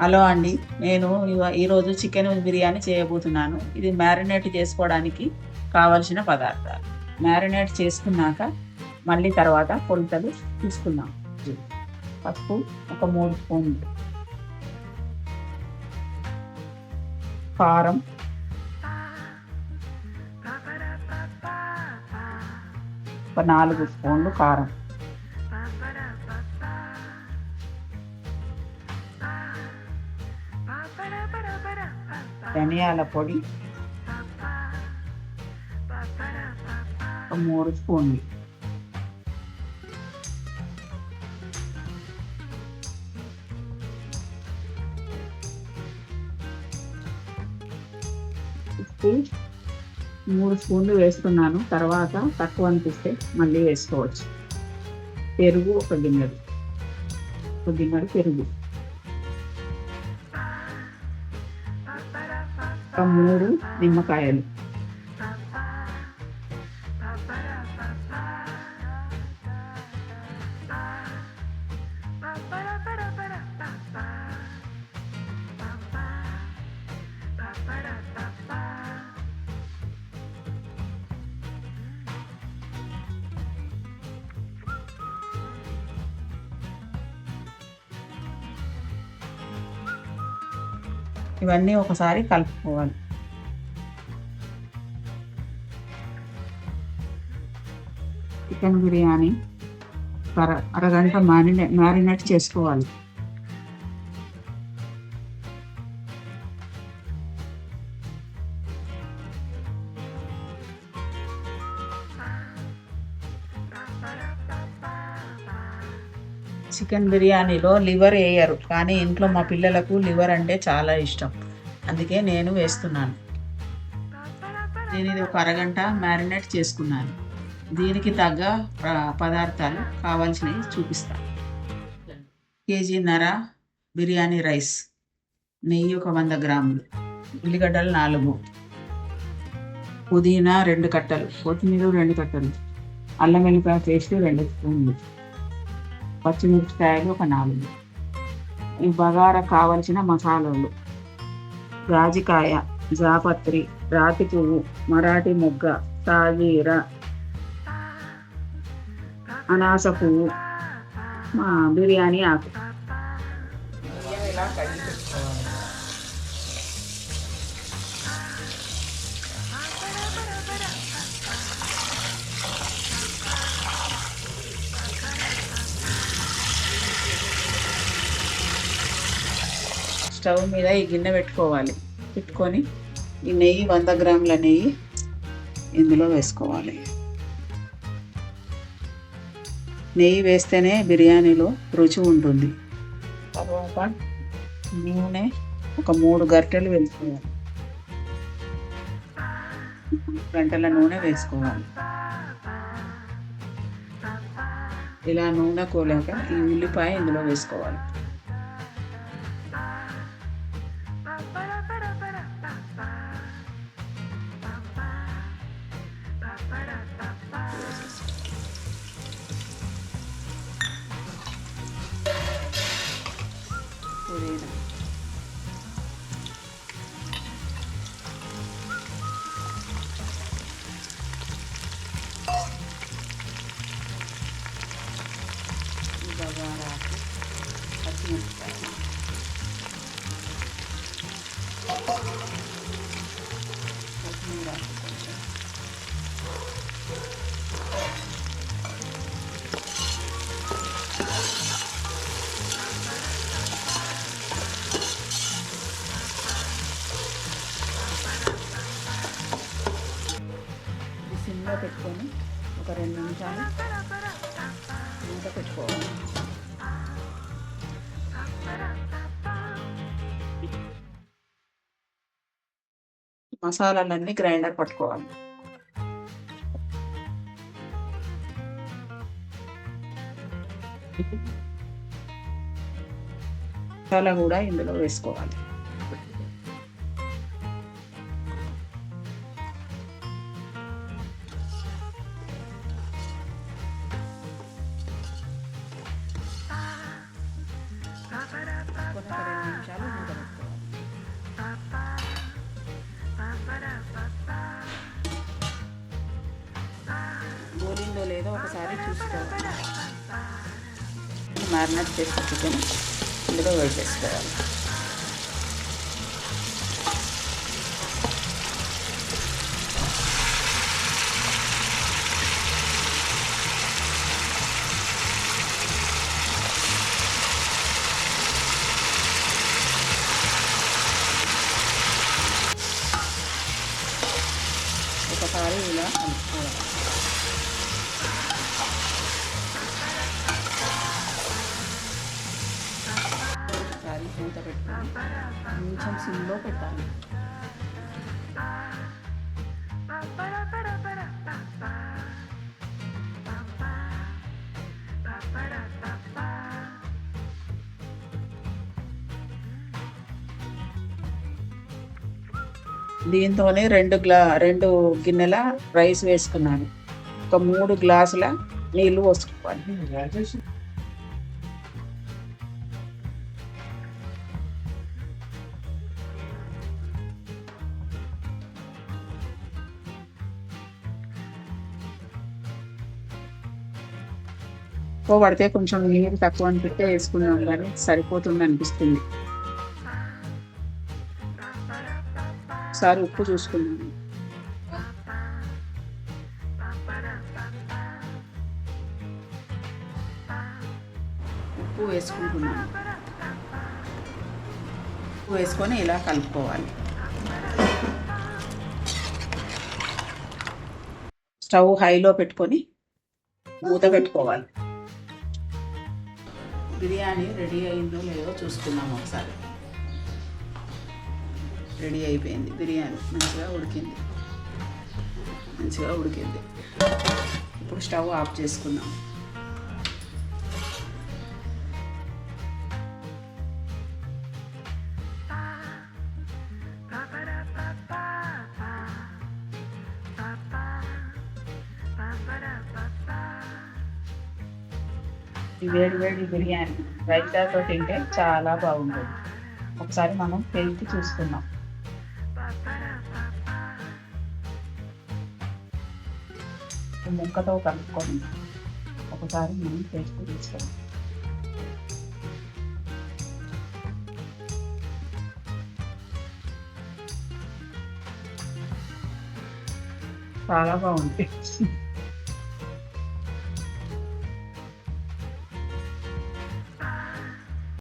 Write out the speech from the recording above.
Hello అండి. నేను ఈరోజు చికెన్ బిర్యానీ చేయబోతున్నాను. ఇది మ్యారినేట్ చేసుకోవడానికి కావలసిన పదార్థాలు. మ్యారినేట్ చేసుకున్నాక మళ్ళీ తర్వాత కొలతలు తీసుకుందాం. పసుపు ఒక 3 స్పూన్లు, కారం ఒక 4 స్పూన్లు కారం, ధనియాల పొడి ఒక 3 స్పూన్లు, ఉప్పు 3 స్పూన్లు వేస్తున్నాను. తర్వాత తక్కువ అనిపిస్తే మళ్ళీ వేసుకోవచ్చు. పెరుగు ఒక గిన్నెడు పెరుగు, ఒక 3 నిమ్మకాయలు, ఇవన్నీ ఒకసారి కలుపుకోవాలి. చికెన్ బిర్యానీ అరగంట మ్యారినేట్ చేసుకోవాలి. చికెన్ బిర్యానీలో లివర్ వేయరు, కానీ ఇంట్లో మా పిల్లలకు లివర్ అంటే చాలా ఇష్టం, అందుకే నేను వేస్తున్నాను. నేను ఇది ఒక అరగంట మ్యారినేట్ చేసుకున్నాను. దీనికి తగ్గ పదార్థాలు కావాల్సినవి చూపిస్తాను. కేజీన్నర బిర్యానీ రైస్, నెయ్యి ఒక 100 గ్రాములు, ఉల్లిగడ్డలు 4, పుదీనా 2 కట్టలు, కొత్తిమీర 2 కట్టలు, అల్లం వెల్లిపాయ పేస్ట్ 2 స్పూన్లు, పచ్చిమిరపకాయలు ఒక 4. ఈ బగారా కావలసిన మసాలాలు: జాజికాయ, జాపత్రి, రాతి పువ్వు, మరాఠీ మొగ్గ, సాజీర, అనాస పువ్వు, బిర్యానీ ఆకు. స్టవ్ మీద ఈ గిన్నె పెట్టుకొని ఈ నెయ్యి 100 గ్రాముల నెయ్యి ఇందులో వేసుకోవాలి. నెయ్యి వేస్తేనే బిర్యానీలో రుచి ఉంటుంది. తర్వాత నూనె ఒక 3 గరిటెలు వేసుకోవాలి. గంటల నూనె వేసుకోవాలి. ఇలా నూనె కోలాక ఈ ఉల్లిపాయ ఇందులో వేసుకోవాలి. పుదీనా, బగారాకు, పచ్చిమిరపకాయలు, కొత్తిమీర కొంచెం, సిమ్లో పెట్టుకొని ఒక 2 నిమిషాలు మూత పెట్టుకోవాలి. మసాలాలన్నీ గ్రైండర్ పట్టుకోవాలి. మసాలా కూడా ఇందులో వేసుకోవాలి. ఒక 2 నిమిషాలు ఒకసారి చూసుకోవాలి. మ్యారినేట్ చేసిన చికెన్ ఇందులో వేసేసుకోవాలి. ఒకసారి ఇలా కలుపుకోవాలి. ఒకసారి మూత పెట్టుకొని కొంచెం సిమ్లో పెట్టాలి. దీంతోనే 2 గిన్నెల రైస్ వేసుకున్నాను. ఒక 3 గ్లాసుల నీళ్ళు పోసుకోవాలి. ఎక్కువ పడితే కొంచెం నీరు తక్కువ అనిపిస్తే వేసుకున్నాం, కానీ సరిపోతుంది అనిపిస్తుంది. ఒకసారి ఉప్పు చూసుకున్నాను. ఉప్పు వేసుకుంటున్నాను. ఉప్పు వేసుకొని ఇలా కలుపుకోవాలి. స్టవ్ హైలో పెట్టుకొని మూత పెట్టుకోవాలి. బిర్యానీ రెడీ అయిందో లేదో చూసుకున్నాము ఒకసారి. రెడీ అయిపోయింది. బిర్యానీ మంచిగా ఉడికింది. ఇప్పుడు స్టవ్ ఆఫ్ చేసుకుందాం. ఈ వేడి బిర్యానీ రైతాతో తింటే చాలా బాగుంటుంది. ఒకసారి మనం టేస్ట్ చూసుకుందాం. ముక్కతో కలుపుకొని ఒకసారి మనం టేస్ట్ తీసుకుందాం. చాలా బాగుంది.